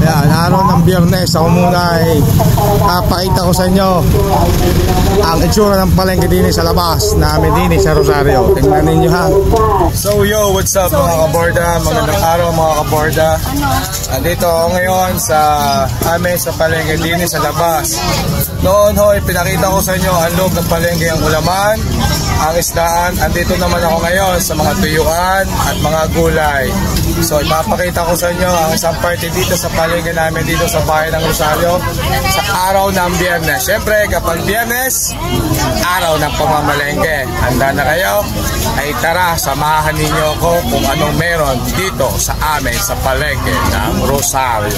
Yan, araw ng Biyernes, ako muna ay pakita ko sa inyo ang itsura ng palengke din sa labas namin din sa Rosario. Tingnan ninyo ha. So yo, what's up mga kaborda? Magandang araw mga kaborda. Andito ako ngayon sa amin sa palengke din sa labas. Noon ho, pinakita ko sa inyo ang loob ng palengke, ang ulaman, ang isdaan. Andito naman ako ngayon sa mga tuyuan at mga gulay. So ipapakita ko sa inyo ang isang party dito sa palengke namin dito sa bahay ng Rosario sa araw ng Biyernes. Siyempre kapag Biyernes, araw ng pamamalengke. Handa na kayo? Ay tara, samahan ninyo ako kung anong meron dito sa amin sa palengke ng Rosario.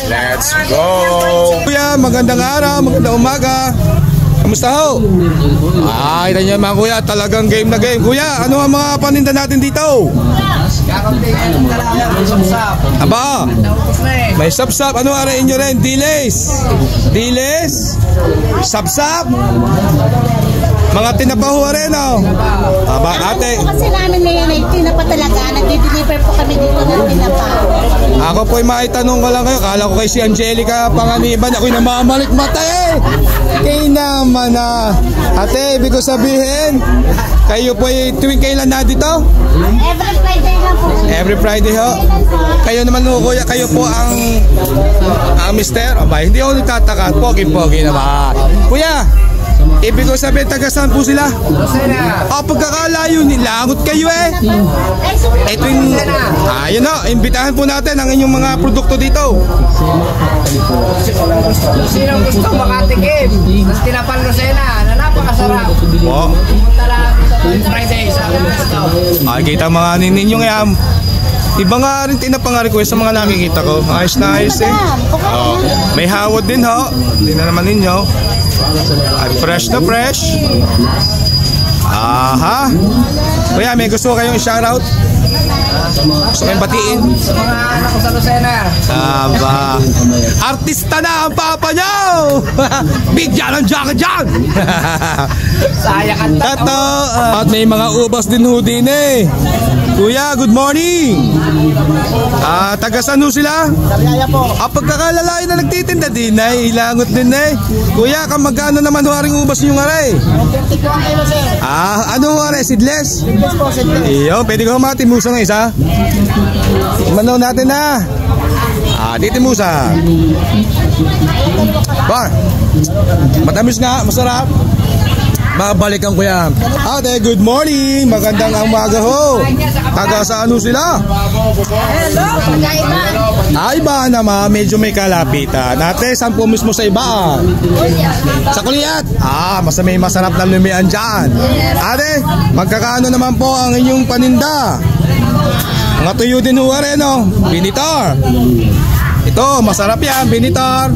Let's go! Kuya, magandang araw, magandang umaga. Kamusta ho? Kita nyo mga kuya, talagang game na game. Kuya, ano ang mga paninda natin dito? Aba, may sapsap. Ano arayin nyo rin? Diles? Diles? Sapsap? Mga tinapahuwa rin, oh. Aba, ate. Kasi namin ngayon ay tinapa talaga. Nag-deliver po kami dito ng tinapa. Ako po'y maitanong ko lang kayo. Kala ko kay si Angelica Panganiban. Ako'y namamalik mata eh. Kaya naman na. Ate, ibig ko sabihin, kayo po'y tuwing kailan na dito? Every Friday lang po. Every Friday ho? Kayo naman ho, kuya, kayo po ang mister? Aba, hindi ako nagtataka. Pogi-pogi naman. Kuya, ibig ko sabihin, taga-saan po sila? Pagkakalayo, nilangot kayo eh. Ito yung, ayun o, imbitahan po natin ang inyong mga produkto dito. Sino gusto makatikim? Ang tinapang Lucena na napakasarap. Pumunta lang Friday sa gusto. Kita mga ninyo ngayon. Iba nga rin tinapang request sa mga nakikita ko. Ayos na ayos eh. May hawad din ho. Hindi na naman ninyo. Ay, fresh na fresh. Aha. Kuya, may gusto kayong i-shoutout? Gusto kayong batiin? Sa mga anak ko sa Lucena. Aba, artista na ang papa nyo. Bigyan ng jacket dyan. Sayang ang Tato. At may mga ubas din ho din eh. Kuya, good morning. Taga-saan ho sila? Sabiaya po. Pagkakalalain na nagtitinda din ay ilangot din eh. Kuya, kamagkano naman ho aring ubas yung aray? 50 po ang kilo, sir. Ano ho aray? Seedless? Seedless po, seedless. Iyo, pwede ko matimusa ng isa. Manaw natin na. Titimusa. Matamis nga, masarap. Mabalikan ko yan. Ate, good morning. Magandang umaga ho. Taga saan ho sila? Hello, pagkaiba. Iba naman, medyo may kalapitan. Ate, saan po mismo sa ibaan? Sa Kuliat. Mas may masarap na lumian dyan. Ate, magkakaano naman po ang inyong paninda? Mga tuyo din ho rin, no? Binitor. Ito, masarap yan, binitor.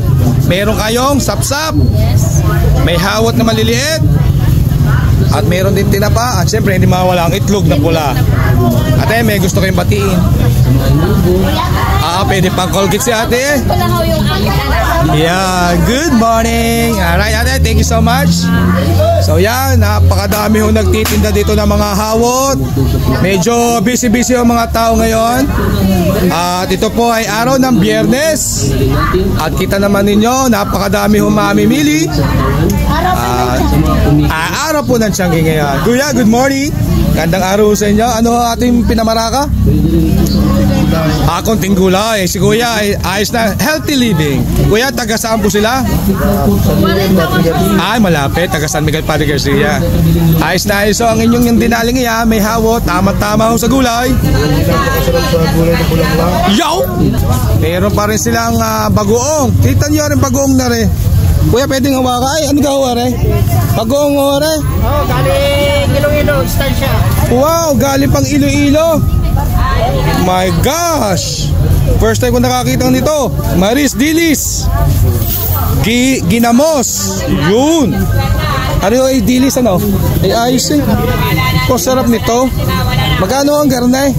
Meron kayong sapsap. May hawat na maliliit. At meron din tinapa. At syempre hindi mawala ang itlog na pula. Ate, may gusto kayong batiin? Pwede pang Colgate si ate. Yeah, good morning. Alright ate, thank you so much. So yan, napakadami ho nagtitinda dito ng mga hawot. Medyo busy-busy ang mga tao ngayon. At ito po ay araw ng Biyernes. At kita naman ninyo, napakadami ho mamimili. Araw po ng Tiangge ngayon. Kuya, good morning. Gandang araw sa inyo. Ano ating pinamaraka? Konting gulay. Si kuya ay ayos na healthy living. Kuya, taga saan po sila? Malapit. Taga San Miguel Padre Garcia. Ayos na ayos. So ang inyong yung dinaling iya, may hawot. Tama-tama ho sa gulay. Yo! Meron pa rin silang bagoong. Kita nyo rin bagoong na rin. Kuya, pwedeng hawaka. Ay, ano ka hawari? Bagoong hawari? Galing Iloilo, Estancia. Wow, galing pang Iloilo. My gosh! First time ko nakakita nito. Maris Dilis. Ginamos. Yun. Ano ay dilis ano? Ay ayos eh. Sarap nito. Magkano ang garnay?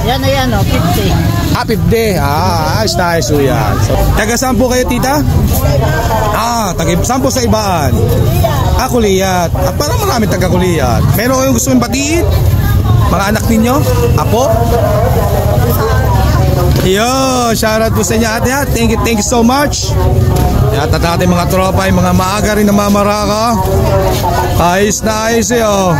Yan na yan, 50. 50. Ayos na ayos yan. Taga saan po kayo, tita? Taga saan po sa ibaan? Kuliyat. Parang marami taga Kuliyat. Meron kayong gusto yung batiin? Mga anak ninyo? Apo? Yo, shoutout po sa inyo ate ha. Thank you so much. At ating mga tropa ay mga maaga rin na mamaraka. Ayos na ayos oh.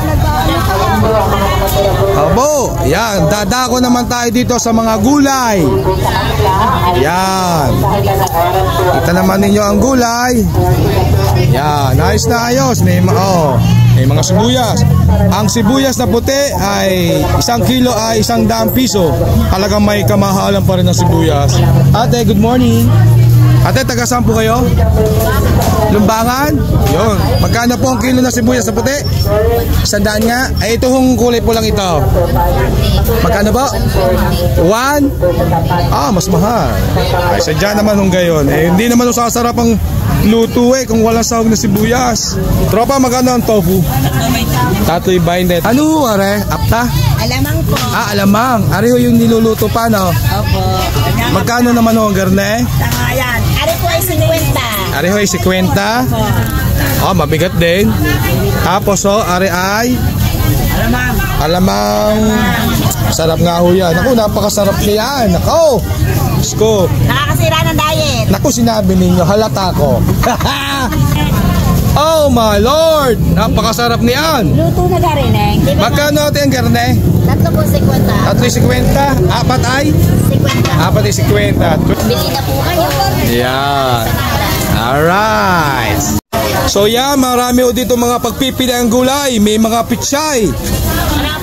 Abo, yan, dadako naman tayo dito sa mga gulay. Yan. Kita naman ninyo ang gulay. Yan, ayos na ayos. May mga sibuyas. Ang sibuyas na puti ay 1 kilo ay 100 piso. Talagang may kamahalan pa rin ng sibuyas. Ate, good morning. Ate, taga saan po kayo? Lumbangan? Yun. Magkano po ang kilo na sibuyas na puti? 100 nga. Ay, ito hong kulay po lang ito. Magkano po? 1? Ah, mas mahal. Ay, sadya naman hong gayon. Eh, hindi naman sasarap ang luto kung walang sahog na sibuyas. Tropa, magkano ang tofu? Tatoy binded. Ano, are? Apta? Alamang po. Ah, alamang. Ariho yung niluluto pa, no? Opo. Magkano naman ho ang garne? Tangayan. Ari po ay 50. Ariho ay 50. Oh, mabigat din. Tapos ari ay alamang. Sarap nga ho yan. Naku, napakasarap niyan. Naku, Sko. Nakakasira ng diet. Naku, sinabi ninyo, halata ko. Oh my Lord! Napakasarap niyan. Luto na garin eh. Magkano ate ang garne? Tatlo po 50. 3.50. Apat ay? 50. Apat ay 50. Bili na po kayo. Yan. Alright. So yan, marami o dito mga pagpipili ang gulay. May mga pichay.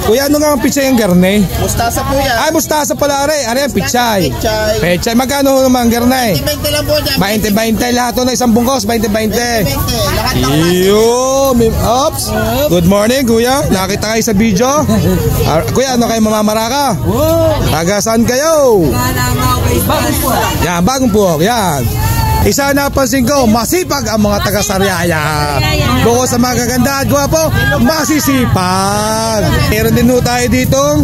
Kuya, ano nga ang pichay ang garne? Mustasa po yan. Ay, mustasa pala rin. Ano yan, pichay? Pichay. Pichay. Magkano naman ang garne? 20 lang po dyan. 20-20. Lahat na isang bungkos. 20-20. Lahat ng Yo, Ops. Good morning, kuya. Nakita kayo sa video. Kuya, ano kayo mamamaraka? Taga saan kayo? Yan, bagong puwak. Yan. Isa napansin ko, masipag ang mga taga-Sariaya. Bukod sa mga gaganda at gwapo, masisipag. Meron din ho tayo ditong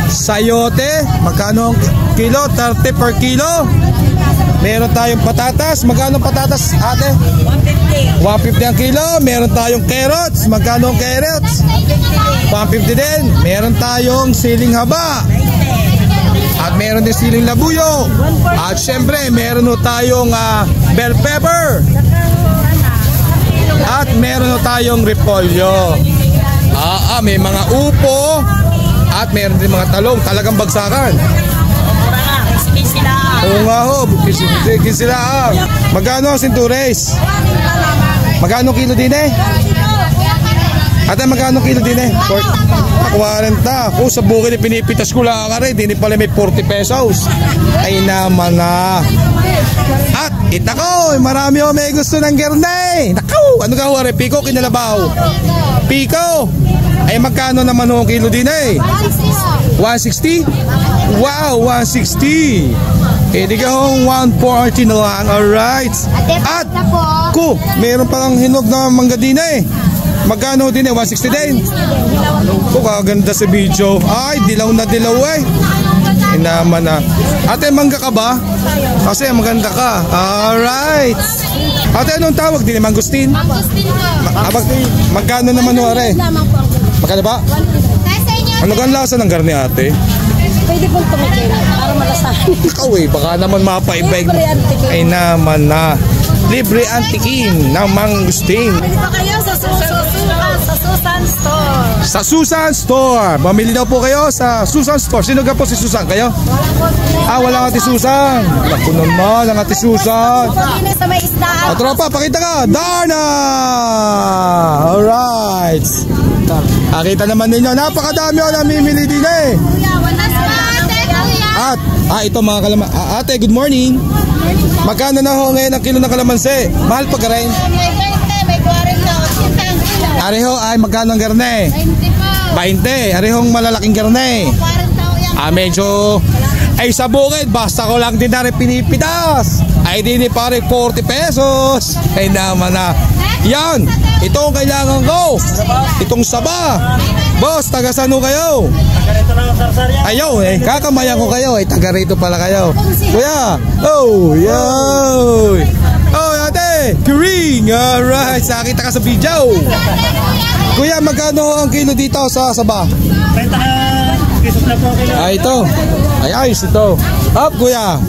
sayote. Magkano ang kilo? 30 per kilo. Meron tayong patatas. Magkano patatas, ate? 150. 150 ang kilo. Meron tayong carrots. Magkano ang carrots? 150 din. Meron tayong siling haba. At meron din siling labuyo. At syempre, meron tayong bell pepper. At meron tayong repolyo. May mga upo. At meron din mga talong. Talagang bagsakan. Oo nga ho, sila. Magkano ang sintures? Magkano kilo din eh? Ate, magkano kilo din eh? 40. Kung sa bukid pinipitas ko lang ka rin, hindi pala may 40 pesos. Ay naman na. At itako, marami o may gusto ng garne. Nakaw, ano ka ho, Piko, kinalabaw. Piko. Ay magkano naman ho kilo din eh? 160? Wow, 160. Eh di ka hong 140 na lang. Alright. At meron palang hinog na mangga din eh. Magkano din eh? 160 din? Kaganda sa video. Ay, dilaw na dilaw eh. Inaman na. Ate, mangga ka ba? Kasi maganda ka. Alright. Ate, anong tawag din? Mangustin? Magkano naman ho, are? Magkano ba? Ano ka lasa ng garni, ate? Pwede pong tumikin para malasahan. Ikaw baka naman mapaibig. Ay naman na. Libre antikin ng mangustin. Pwede pa kayo sa Susan Store. Sa Susan Store. Mamili daw po kayo sa Susan Store. Sino ka po si Susan? Kayo? Walang ate Susan. Naku naman ang ate Susan. Sa may isda. Tropa, pakita ka. Darna! Alright. Nakita naman ninyo. Napakadami o namimili din eh. At, ito mga kalaman. Ate, good morning. Magkano na ho ngayon ang kilo ng kalamansi? Mahal pa ka rin? May 20, may 40. Areho ay magkano ang garne? 20. Arehong malalaking garne. Medyo ay sa bukid. Basta ko lang din na rin pinipitas. Ay din pare 40 pesos. Ay naman na. Yan. Ito ang kailangan ko. Itong saba. Boss, taga saan ho kayo? Ayaw kakamayan ko kayo taga rito pala kayo. Kuya, ate, Kiring, alright, nakita ka sa video. Kuya, magkano ang kilo dito sa saba? 30 Ito. Ay, ayos ito. Up, kuya.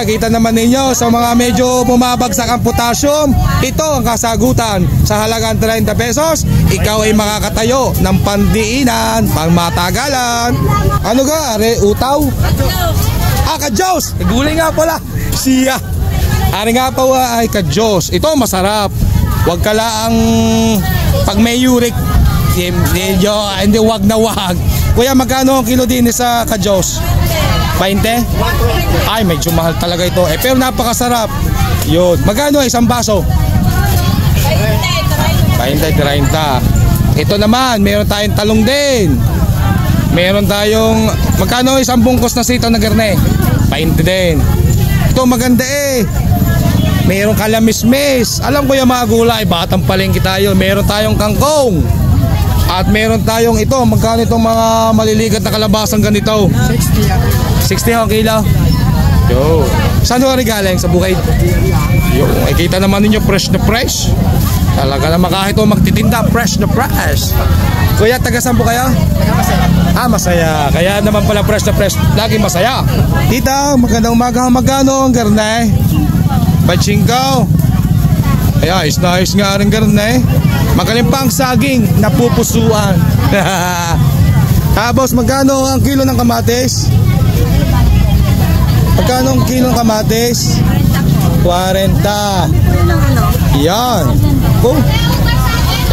Kita naman ninyo sa mga medyo bumabagsak ang potassium. Ito ang kasagutan. Sa halagang 30 pesos, ikaw ay makakatayo ng pandiinan, pangmatagalan. Ano ka? Utaw? Ka-Diyos! Gulay nga pala. Siya. Ari nga pa ay ka-Diyos. Ito masarap. Huwag ka lang pag may uric. Hindi, wag na wag. Kuya, magkano ang kilo din sa ka-Diyos? 20? Ay, medyo mahal talaga ito. Pero napakasarap. Yun. Magkano isang baso? 20, 30. Ito naman, meron tayong talong din. Meron tayong, magkano isang bungkos na sitaw na garne? 20 din. Ito maganda Meron kalamismis. Alam ko yung mga gulay, batang palengke tayo. Meron tayong kangkong. At meron tayong ito, magkano itong mga maliligat na kalabasang ganito? 60 ang kilo. Yo. Saan ho galing? Sa bukid? Yo, kita naman ninyo fresh na fresh. Talaga naman kahit o magtitinda, fresh na fresh. Kuya, taga saan po kayo? Masaya. Masaya. Kaya naman pala fresh na fresh. Lagi masaya. Tita, magandang umaga. Magkano ang garne? Pachingkaw. Ay, ayos na ayos nga rin garne. Magaling pa ang saging, napupusuan. Boss, magkano ang kilo ng kamatis? Magkano ang kilo ng kamatis? 40. Yan.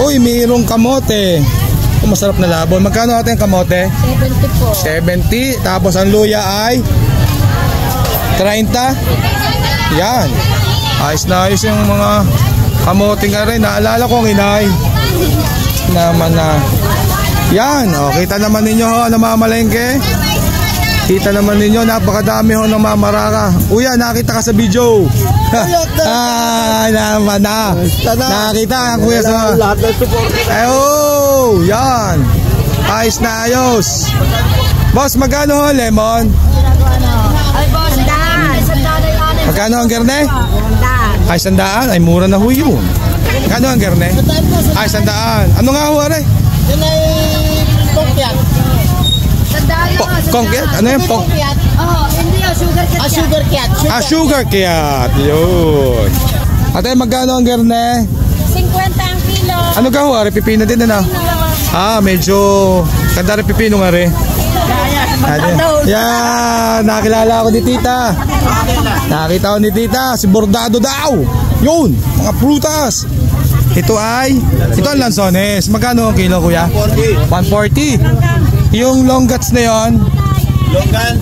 Uy, mayroong kamote. Masarap na labon. Magkano natin ang kamote? 70 po. 70. Tapos ang luya ay 30. Yan. Ayos na ayos yung mga kamote nga rin. Naalala ko ang inay naman na. Yan. Kita naman ninyo namamalengke. Kita naman ninyo, napakadami ho ng mamaraka. Uya, nakita ka sa video. Naman na. Nakita ang kuya sa lahat ng support. Yan. Ayos na ayos. Boss, magkano ho lemon? Ay, boss, magkano ang garne? Ay, 100. Ay, mura na ho yun. Magkano ang garne? Ay, 100. Ano nga ho, are? Yun ay pongkyat. Kongkyat? Ano yung pongkyat? Hindi yung sugar kyat. Sugar kyat. Sugar kyat. Yun. Ate, magkano ang garne? 50 ang kilo. Ano ka ho, are? Pipino din na. Medyo kanda rin pipino nga rin. Yan, nakilala ako ni tita. Nakita ko ni tita, si Bordado daw. Yun, mga prutas. Ito ang lansones. Magkano ang kilo, kuya? 140. Yung longguts na yon? Longgan,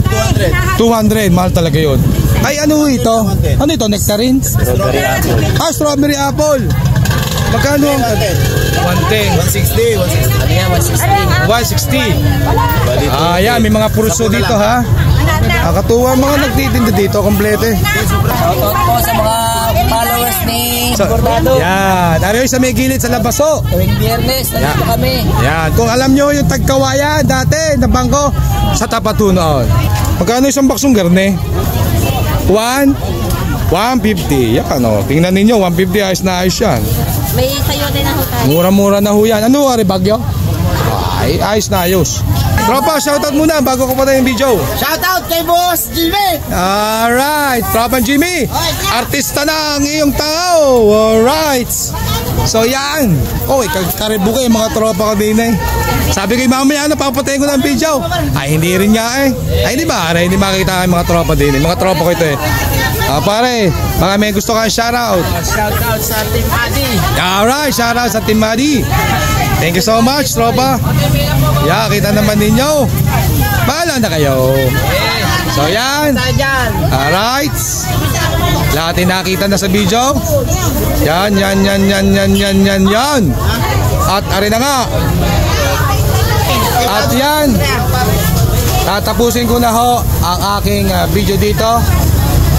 200. 200, mahal talaga yun. Ay, ano ito? Ano ito, nectarine? Strawberry apple. Strawberry apple. Magkano ang 110. 160. Ano yan, 160. Yan, may mga purso dito ha. Nakakatuwa mga nagtitinda dito, komplete. Shoutout po sa mga followers ni Bordado. Yan, ano yung sa may gilid sa Labaso. Tuwing Biyernes, nandito kami. Yan, kung alam nyo yung tagkawayan dati na bangko, sa tapat noon. Magkano isang baksong garne? 150. Yan, tingnan ninyo, 150, ayos na ayos yan. May sayote na ho tayo. Mura-mura na ho yan. Ano ari bagyo? Ay, ayos na ayos. Tropa, shoutout muna bago ko patayin yung video. Shoutout kay Boss Jimmy. Alright, Tropa Jimmy. Artista na ang iyong tao. Alright. So yan. Karibu kayo mga tropa ko din Sabi ko mamaya papatayin ko ng video. Ay, hindi rin nga Ay, hindi ba? Hindi makikita kayo mga tropa din Mga tropa ko ito pare, mga may gusto kang shoutout. Shoutout sa Team Adi. Alright, shoutout sa Team Adi. Thank you so much, tropa. Kita naman ninyo. Bahala na kayo. So yan. Alright. Lahat nakita na sa video. Yan. At ari na nga. At yan. Tatapusin ko na ho ang aking video dito.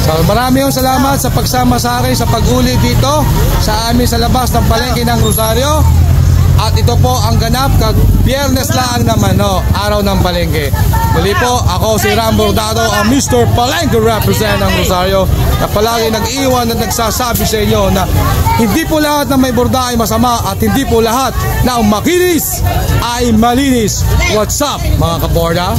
So maraming salamat sa pagsama sa akin sa pag-uli dito sa amin sa labas ng palengke ng Rosario. At ito po ang ganap kag Biyernes lang naman, no, araw ng palengke. Muli po, ako si Ram Bordado, ang Mr. Palengke represent ng Rosario, na palagi nag-iwan at nagsasabi sa inyo na hindi po lahat na may borda ay masama at hindi po lahat na makinis ay malinis. What's up mga kaborda?